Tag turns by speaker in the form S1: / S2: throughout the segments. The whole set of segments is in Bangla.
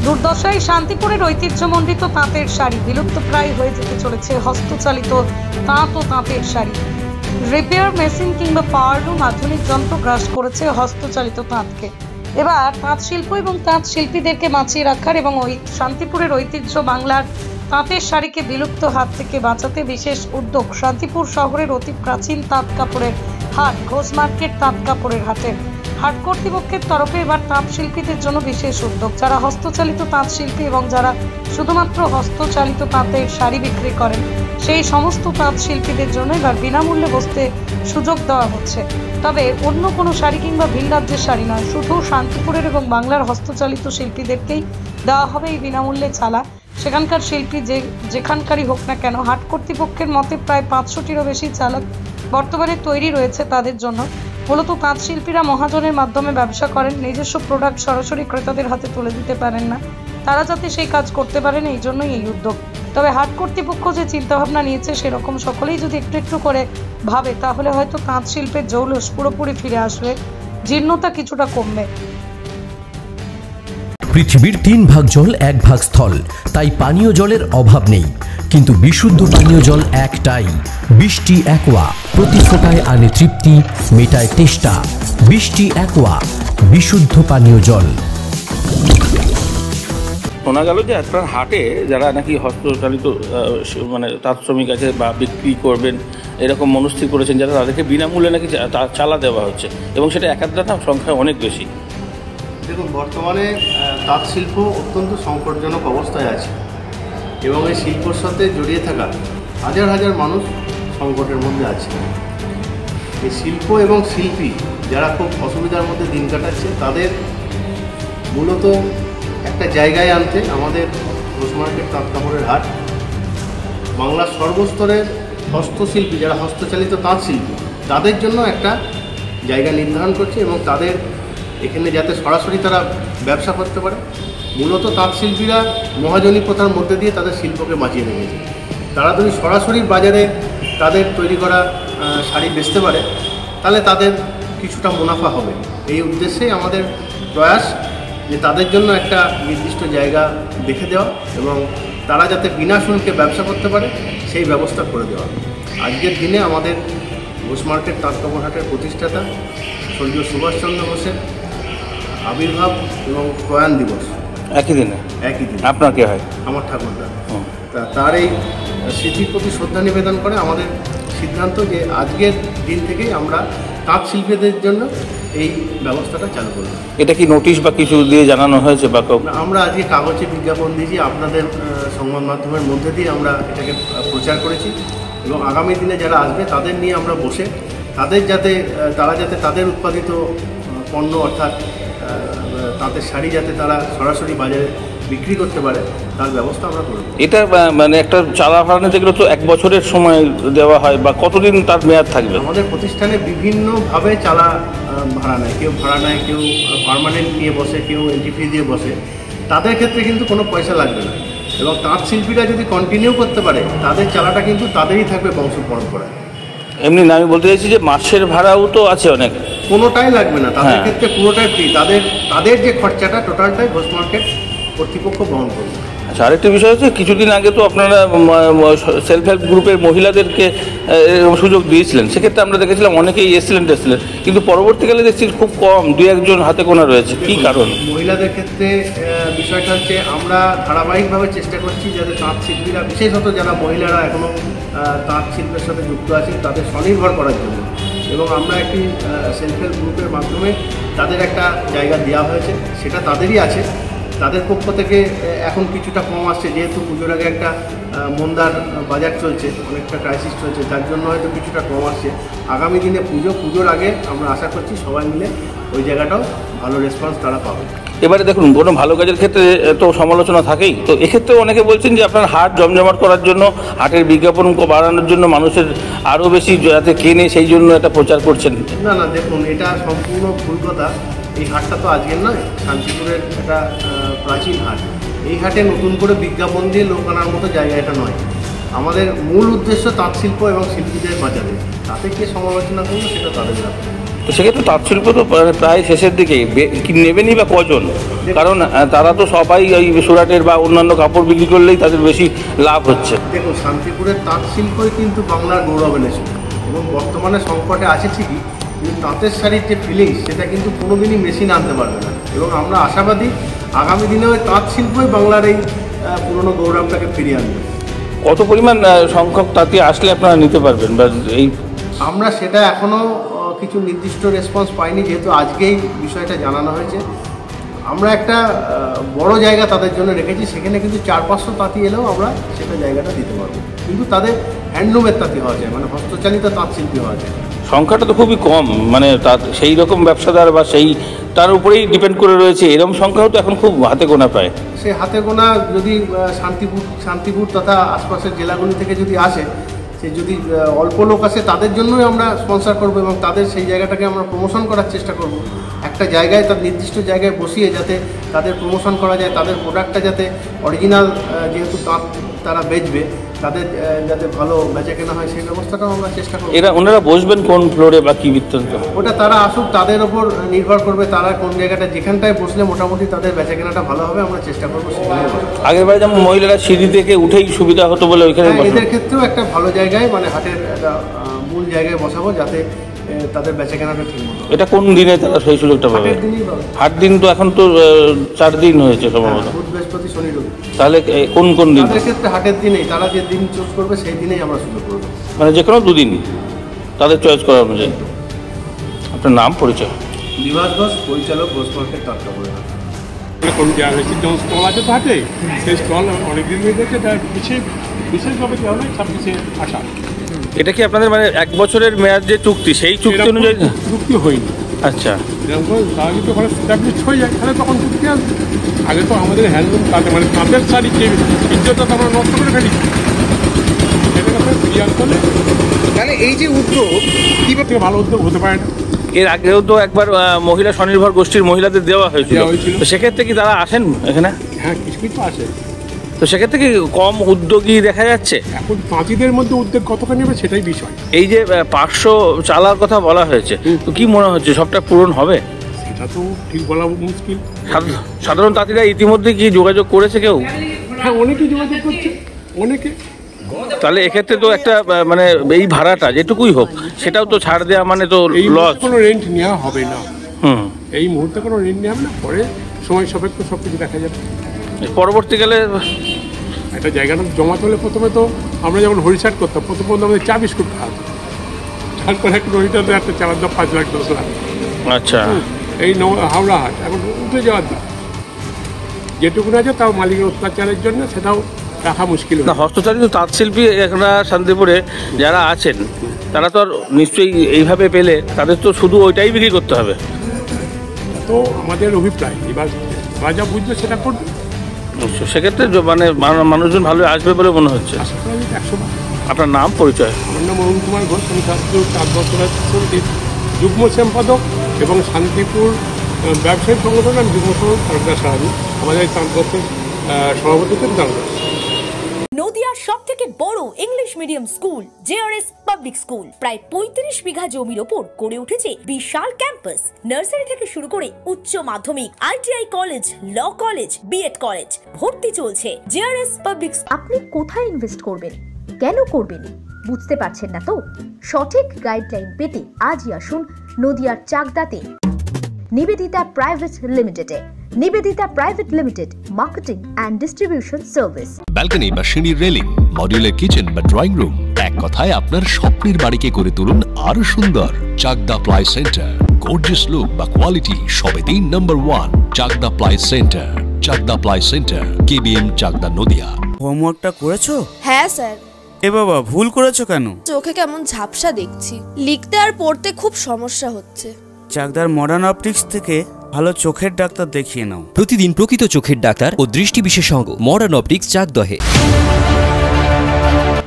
S1: দুর্দশায় শান্তিপুরের ঐতিহ্যমণ্ডিত তাঁতের শাড়ি বিলুপ্ত প্রায় হয়ে যেতে চলেছে হস্তচালিত তাঁত ও তাঁতের শাড়ি। রিপেয়ার মেশিন কিংবা পাওয়ারলুম আধুনিক যন্ত্র গ্রাস করেছে হস্তচালিত তাঁতকে। এবার তাঁত শিল্প এবং তাঁত শিল্পীদেরকে বাঁচিয়ে রাখার এবং শান্তিপুরের ঐতিহ্য বাংলার তাঁতের শাড়িকে বিলুপ্ত হাত থেকে বাঁচাতে বিশেষ উদ্যোগ শান্তিপুর শহরের অতি প্রাচীন তাঁত কাপড়ের হাট ঘোষ মার্কেট তাঁত কাপড়ের হাটের হাট কর্তৃপক্ষের তরফে এবার তাঁত শিল্পীদের জন্য বিশেষ উদ্যোগ। যারা হস্তচালিত তাঁত শিল্পী এবং যারা শুধুমাত্র হস্তচালিত তাঁতের শাড়ি বিক্রি করেন সেই সমস্ত তাঁত শিল্পীদের জন্য এবার বিনামূল্যে বসতে সুযোগ দেওয়া হচ্ছে। তবে অন্য কোনো শাড়ি কিংবা ভিন রাজ্যের শাড়ি নয়, শুধু শান্তিপুরের এবং বাংলার হস্তচালিত শিল্পীদেরকেই দেওয়া হবে এই বিনামূল্যে চালা। সেখানকার শিল্পী যেখানকারই হোক না কেন, হাট কর্তৃপক্ষের মতে প্রায় 500টিরও বেশি চালক বর্তমানে তৈরি রয়েছে তাদের জন্য। মূলত তাঁত শিল্পীরা মহাজনের মাধ্যমে ব্যবসা করেন, নিজস্ব প্রোডাক্ট সরাসরি ক্রেতাদের হাতে তুলে দিতে পারেন না। তারা যাতে সেই কাজ করতে পারেন এই জন্যই এই উদ্যোগ। তবে হাট কর্তৃপক্ষ যে চিন্তাভাবনা নিয়েছে সেরকম সকলেই যদি একটু একটু করে ভাবে তাহলে হয়তো তাঁত শিল্পের জৌলুস পুরোপুরি ফিরে আসবে, জীর্ণতা কিছুটা কমবে।
S2: পৃথিবীর 3 ভাগ জল 1 ভাগ স্থল, তাই পানীয় জলের অভাব নেই। কিন্তু বিশুদ্ধ পানীয় জল একটাই, বৃষ্টি অ্যাকোয়া। প্রতি ফোঁটায় আনে তৃপ্তি, মেটায় তেষ্টা। বৃষ্টি অ্যাকোয়া, বিশুদ্ধ পানীয় জল।
S3: শোনা গেল যে আপনার হাটে যারা নাকি হস্তচালিত মানে তাঁত শ্রমিক আছে বা বিক্রি করবেন এরকম মনস্থির করেছেন, যারা তাদেরকে বিনামূল্যে নাকি চালা দেওয়া হচ্ছে এবং সেটা একাধারে সংখ্যা অনেক বেশি।
S4: দেখুন, বর্তমানে তাঁত শিল্প অত্যন্ত সংকটজনক অবস্থায় আছে এবং এই শিল্পর সাথে জড়িয়ে থাকা হাজার হাজার মানুষ সংকটের মধ্যে আছে। এই শিল্প এবং শিল্পী যারা খুব অসুবিধার মধ্যে দিন কাটাচ্ছে তাদের মূলত একটা জায়গায় আনতে আমাদের ঘোষ মার্কেট তাঁত কাপড়ের হাট বাংলার সর্বস্তরের হস্তশিল্পী যারা হস্তচালিত তাঁত শিল্পী তাদের জন্য একটা জায়গা নির্ধারণ করছে এবং তাদের এখানে যাতে সরাসরি তারা ব্যবসা করতে পারে। মূলত তাঁত শিল্পীরা মহাজনী প্রথার মধ্যে দিয়ে তাদের শিল্পকে বাঁচিয়ে রেখেছে। তারা যদি সরাসরি বাজারে তাদের তৈরি করা শাড়ি বেচতে পারে তাহলে তাদের কিছুটা মুনাফা হবে। এই উদ্দেশ্যেই আমাদের প্রয়াস যে তাদের জন্য একটা নির্দিষ্ট জায়গা দেখে দেওয়া এবং তারা যাতে বিনা শুল্কে ব্যবসা করতে পারে সেই ব্যবস্থা করে দেওয়া। আজকের দিনে আমাদের ঘোষ মার্কেট তাঁত কাপড় হাটের প্রতিষ্ঠাতা স্বর্গীয় সুভাষচন্দ্র বোসের আবির্ভাব এবং প্রয়াণ দিবস
S3: একই দিনে। আপনার কে হয়? আমার
S4: ঠাকুরদা। তার এই স্মৃতির প্রতি শ্রদ্ধা নিবেদন করে আমাদের সিদ্ধান্ত যে আজকের দিন থেকেই আমরা তাঁত শিল্পীদের জন্য এই ব্যবস্থাটা চালু করব।
S3: এটা কি নোটিশ বা কিছু দিয়ে জানানো হয়েছে বা
S4: আমরা আজকে কাগজে বিজ্ঞাপন দিয়েছি, আপনাদের সংবাদ মাধ্যমের মধ্যে দিয়ে আমরা এটাকে প্রচার করেছি এবং আগামী দিনে যারা আসবে তাদের নিয়ে আমরা বসে তারা যাতে তাদের উৎপাদিত পণ্য অর্থাৎ তাঁতের শাড়ি যাতে তারা সরাসরি বাজারে বিক্রি করতে পারে তার ব্যবস্থা আমরা করব।
S3: এটা মানে একটা চালা ভাড়া যেগুলো তো 1 বছরের সময় দেওয়া হয় বা কতদিন তার মেয়াদ থাকবে?
S4: আমাদের প্রতিষ্ঠানে বিভিন্নভাবে চালা ভাড়া নেয়, কেউ ভাড়া নেয়, কেউ পার্মানেন্ট নিয়ে বসে, কেউ এন্ট্রি ফি দিয়ে বসে। তাদের ক্ষেত্রে কিন্তু কোনো পয়সা লাগবে না এবং তাঁত শিল্পীরা যদি কন্টিনিউ করতে পারে তাদের চালাটা কিন্তু তাদেরই থাকবে বংশ পরম্পরায়।
S3: এমনি না, আমি বলতে চাইছি যে মাসের ভাড়াও তো আছে অনেক,
S4: কোনোটাই লাগবে না তাদের ক্ষেত্রে, পুরোটাই ফ্রি। তাদের যে খরচাটা টোটালটাই ঘোষ মার্কেট কর্তৃপক্ষ বহন করবে।
S3: আচ্ছা, আরেকটা বিষয় হচ্ছে কিছুদিন আগে তো আপনারা সেলফ হেল্প গ্রুপের মহিলাদেরকে সুযোগ দিয়েছিলেন, সেক্ষেত্রে আমরা দেখেছিলাম অনেকেই এসছিলেন কিন্তু পরবর্তীকালে দেখছি খুব কম, 2-1 জন হাতে গোনা রয়েছে। কী কারণ?
S4: মহিলাদের ক্ষেত্রে বিষয়টা হচ্ছে আমরা ধারাবাহিকভাবে চেষ্টা করছি যাতে তাঁত শিল্পীরা, বিশেষত যারা মহিলারা এখনও তাঁত শিল্পের সাথে যুক্ত আছেন তাদের স্বনির্ভর করার জন্য, এবং আমরা একটি সেলফ হেল্প গ্রুপের মাধ্যমে তাদের একটা জায়গা দেওয়া হয়েছে, সেটা তাদেরই আছে। তাদের পক্ষ থেকে এখন কিছুটা কম আসছে, যেহেতু পুজোর আগে একটা মন্দার বাজার চলছে, অনেকটা ক্রাইসিস চলছে, যার জন্য হয়তো কিছুটা কম আসছে। আগামী দিনে পুজোর আগে আমরা আশা করছি সবাই মিলে ওই জায়গাটাও ভালো রেসপন্স তারা পাবে।
S3: এবারে দেখুন, কোনো ভালো কাজের ক্ষেত্রে তো সমালোচনা থাকেই, তো এক্ষেত্রে অনেকে বলছেন যে আপনার হাট জমজমাট করার জন্য, হাটের বিজ্ঞাপন বাড়ানোর জন্য, মানুষের আরও বেশি যাতে কেনে সেই জন্য এটা প্রচার করছেন।
S4: না, দেখুন, এটা সম্পূর্ণ ভুল কথা। এই হাটটা তো আজকের নয়, শান্তিপুরের একটা প্রাচীন হাট। এই হাটে নতুন করে বিজ্ঞাপন দিয়ে লোক আনার মতো জায়গা এটা নয়। আমাদের মূল উদ্দেশ্য তাঁত শিল্প এবং শিল্পীদের বাজারে, তাতে কে সমালোচনা করবে সেটা তাদের ব্যাপার।
S3: তো সেক্ষেত্রে তাঁত শিল্প তো প্রায় শেষের দিকে কি নেবেনই বা কজন? কারণ তারা তো সবাই ওই সুরাটের বা অন্যান্য কাপড় বিক্রি করলেই তাদের বেশি লাভ হচ্ছে।
S4: দেখুন, শান্তিপুরের তাঁত শিল্পই কিন্তু বাংলার গৌরব এনেছিল এবং বর্তমানে সংকটে আছে ঠিকই, কিন্তু তাঁতের শাড়ির যে ফিলিংস সেটা কিন্তু কোনোদিনই মেশিন আনতে পারবে না। এবং আমরা আশাবাদী আগামী দিনে ওই তাঁত শিল্পই বাংলার এই পুরনো গৌরবটাকে ফিরিয়ে আনবে।
S3: কত পরিমাণ সংখ্যক তাঁতি আসলে আপনারা নিতে পারবেন বা এই?
S4: আমরা সেটা এখনও কিছু নির্দিষ্ট রেসপন্স পাইনি, যেহেতু আজকেই বিষয়টা জানানো হয়েছে। আমরা একটা বড় জায়গা তাদের জন্য রেখেছি, সেখানে কিন্তু 400-500 তাঁতি এলেও আমরা সেটা জায়গাটা দিতে পারবো, কিন্তু তাদের হ্যান্ডলুমের তাঁতি হওয়া যায়, মানে হস্তচালিত তাঁত শিল্পী হওয়া যায়।
S3: সংখ্যাটা তো খুবই কম, মানে তার সেই রকম ব্যবসাদার বা সেই তার উপরেই ডিপেন্ড করে রয়েছে, এরকম সংখ্যাও তো এখন খুব হাতে গোনা পায়।
S4: সে হাতে গোনা যদি শান্তিপুর তথা আশপাশের জেলাগুলি থেকে যদি আসে, সে যদি অল্প লোক আসে, তাদের জন্যই আমরা স্পন্সর করবো এবং তাদের সেই জায়গাটাকে আমরা প্রমোশন করার চেষ্টা করব। একটা জায়গায়, তার নির্দিষ্ট জায়গায় বসিয়ে যাতে তাদের প্রমোশন করা যায়, তাদের প্রোডাক্টটা যাতে অরিজিনাল, যেহেতু তাঁত তারা বেচবে, তাদের যাতে ভালো বেচা কেনা হয় সেই ব্যবস্থাটাও আমরা চেষ্টা করব।
S3: ওনারা বসবেন কোন ফ্লোরে বা কি বৃত্তান্ত?
S4: ওটা তারা আসুক, তাদের ওপর নির্ভর করবে তারা কোন জায়গাটা, যেখানটায় বসলে মোটামুটি তাদের বেচা কেনাটা ভালো হবে, আমরা চেষ্টা করবো সেখানে।
S3: আগের বারে যেমন মহিলারা সিঁড়ি থেকে উঠেই সুবিধা হতো বলে ওইখানে
S4: এদের ক্ষেত্রেও একটা ভালো জায়গায়, মানে হাটের একটা মূল জায়গায় বসাবো যাতে তাদের বেচা কেনাটা ঠিক মতো।
S3: এটা কোন দিনে তারা সেই সুযোগটা পাবে? হাট দিন তো এখন তো 4 দিন হয়েছে সম্ভবত,
S4: বুধ, বৃহস্পতি, শনি, রবি।
S3: তাহলে কোন কোন দিন?
S4: তাদের ক্ষেত্রে হাটের দিনেই, তারা যে দিন চুজ করবে সেই দিনেই আমরা সুযোগ করবো,
S3: মানে যে কোনো 2 দিন তাদের চয়েস করা অনুযায়ী। আপনার নাম, পরিচয়?
S4: নিবাস ঘোষ, পরিচালক, ঘোষ মার্কেট, টাটকাপুর।
S5: কোন জায়গা হয়েছে যেমন স্টল আছে তো হাটে, সেই স্টল অনেকদিন হয়ে গেছে, তার বিশেষভাবে কী হবে 26-এ আসা।
S3: এটা কি আপনাদের মানে 1 বছরের মেয়াদ যে চুক্তি, সেই চুক্তি অনুযায়ী?
S5: চুক্তি হয়নি।
S3: আচ্ছা,
S5: এরকম করে তারা যদি ওখানে স্টাবলিশ হয়ে যায় তাহলে তখন চুক্তি আসবে। আগে তো আমাদের হ্যান্ডলুম তাতে মানে তাঁতের শাড়ি যে ইজ্জতটা তো আমরা নষ্ট করে ফেলি, সেটাকে আমরা ফিরিয়ে আনতে হলে
S6: তাহলে এই যে উদ্যোগ
S5: কীভাবে থেকে ভালো উদ্যোগ হতে পারে না।
S3: এর আগেও তো একবার মহিলা স্বনির্ভর গোষ্ঠীর মহিলাদের দেওয়া হয়েছিল, তো সেক্ষেত্রে কি তারা আসেন এখানে?
S5: হ্যাঁ, কিছু কিছু আসে।
S3: তো সেক্ষেত্রে কি কম উদ্যোগী দেখা যাচ্ছে?
S5: এখন তাঁতিদের মধ্যে উদ্যোগ কতখানি হবে সেটাই বিষয়।
S3: এই যে 500 চালার কথা বলা হয়েছে, তো কি মনে হচ্ছে সবটা পূরণ হবে?
S5: সেটা তো ঠিক বলা মুশকিল।
S3: সাধারণ তাঁতিরা ইতিমধ্যে কি যোগাযোগ করেছে কেউ?
S5: হ্যাঁ, অনেকেই যোগাযোগ করছে, অনেকে।
S3: তাহলে এক্ষেত্রে তো একটা মানে এই ভাড়াটা যেটুকুই হোক সেটাও তো ছাড় দেওয়া মানে তো লস।
S5: কোনো রেন্ট নেওয়া হবে না, এই মুহূর্তে কোনো রেন্ট নেওয়া হবে না, পরে সময় সাপেক্ষ সব কিছু দেখা যাবে।
S3: পরবর্তীকালে
S5: একটা জায়গাটা জমাতে হলে প্রথমে তো আমরা যেমন হরিষাট করতাম, প্রথম আমাদের চা বিস্কুট খাওয়াতো, তারপরে একটা হরিটাতে একটা চালার দাম 5 লাখ 10 লাখ।
S3: আচ্ছা,
S5: এই হাওড়া হাট এখন উঠে যাওয়ার দিক, যেটুকু আছে তাও মালিকের অত্যাচারের জন্য সেটাও রাখা মুশকিল।
S3: না, হস্তচালিত তাঁত শিল্পী একটা শান্তিপুরে যারা আছেন তারা তো আর নিশ্চয়ই এইভাবে পেলে তাদের তো শুধু ওইটাই বিক্রি করতে হবে।
S5: তো আমাদের অভিপ্রায় এবার রাজা বুঝবে সেটা করবে।
S3: সেক্ষেত্রে মানে মানুষজন ভালো আসবে বলে মনে হচ্ছে।
S5: আশা করা যায় 100%।
S3: আপনার নাম, পরিচয়?
S5: আমার নাম অরুণ কুমার ঘোষ, আমি শান্তিপুর 4 বছরের যুগ্ম সম্পাদক এবং শান্তিপুর ব্যবসায়িক সংগঠন আমি যুগ্ম সম্পাদক তারকা সাহাবি, আমাদের 4 বছর সভাপতিত্বের জানতে।
S7: নদিয়ার সবথেকে বড় English medium school JRS public school প্রায় 35 বিঘা জমির ওপর গড়ে উঠেছে বিশাল ক্যাম্পাস। নার্সারি থেকে শুরু করে উচ্চ মাধ্যমিক, ITI college, law college, BEd college, ভর্তি চলছে। JRS public.
S8: আপনি কোথায় ইনভেস্ট করবেন, কেন করবেন বুঝতে পারছেন না তো? সঠিক গাইডলাইন পেতে আজই আসুন নদিয়ার চাকদাতে নিবেদিতা প্রাইভেট লিমিটেডে। Nibedita private limited, marketing and distribution service.
S9: Balcony বা সিঁড়ির রেলিং, মডিউলার কিচেন বা ড্রয়িং রুম, এক কথায় আপনার স্বপ্নের বাড়িকে করে তুলুন আরো সুন্দর। Chakdah ply centre, gorgeous look বা কোয়ালিটি সবেতেই number 1। Chakdah ply centre, Chakdah ply centre, KBM, Chakdah, Nadia.
S10: হোমওয়ার্কটা করেছো?
S11: হ্যাঁ স্যার।
S10: এ বাবা, ভুল করেছো কেন?
S11: চোখে কেমন ঝাপসা দেখছি, লিখতে আর পড়তে খুব সমস্যা হচ্ছে।
S10: চাকদার মডার্ন অপটিক্স থেকে ভালো চোখের ডাক্তার দেখিয়ে নাও।
S2: প্রতিদিন প্রকৃত চোখের ডাক্তার ও দৃষ্টি বিশেষজ্ঞ মডার্ন অপটিক্স, চাকদহে।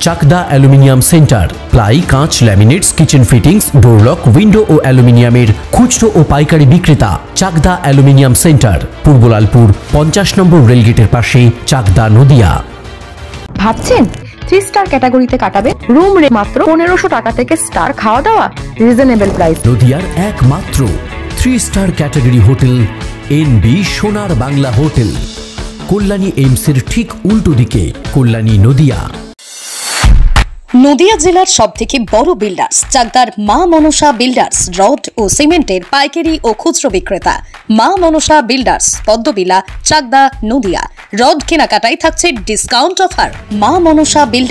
S2: চাকদা অ্যালুমিনিয়াম সেন্টার, প্লাই, কাঁচ, laminates, kitchen fittings, door lock, window ও অ্যালুমিনিয়ামের খুচরো ও পাইকারি বিক্রেতা। Chakdah aluminium centre, Purbalalpur 50 number রেলগেটের পাশে, চাকদা, নদিয়া।
S12: ভাবছেন 3 স্টার ক্যাটাগরিতে কাটাবে? রুম রে মাত্র 1500 টাকা থেকে স্টার, খাওয়া দাওয়া
S8: রিজনেবল প্রাইস।
S2: নদিয়ার একমাত্র 3 স্টার ক্যাটাগরি হোটেল এনবি সোনার বাংলা হোটেল, কল্যাণী এইমসের ঠিক উল্টো দিকে, কল্যাণী নদিয়া।
S7: নদিয়া জেলার সবথেকে বড় বিল্ডার্স চাকদার মা মনসা বিল্ডার্স, রড ও সিমেন্টের পাইকারি ও খুচরো বিক্রেতা। মা মনসা বিল্ডার্স, পদ্মবিলা, চাকদা, নদিয়া। রড কেনাকাটায় থাকছে ডিসকাউন্ট অফার। মা মনসা বিল্ডার্স।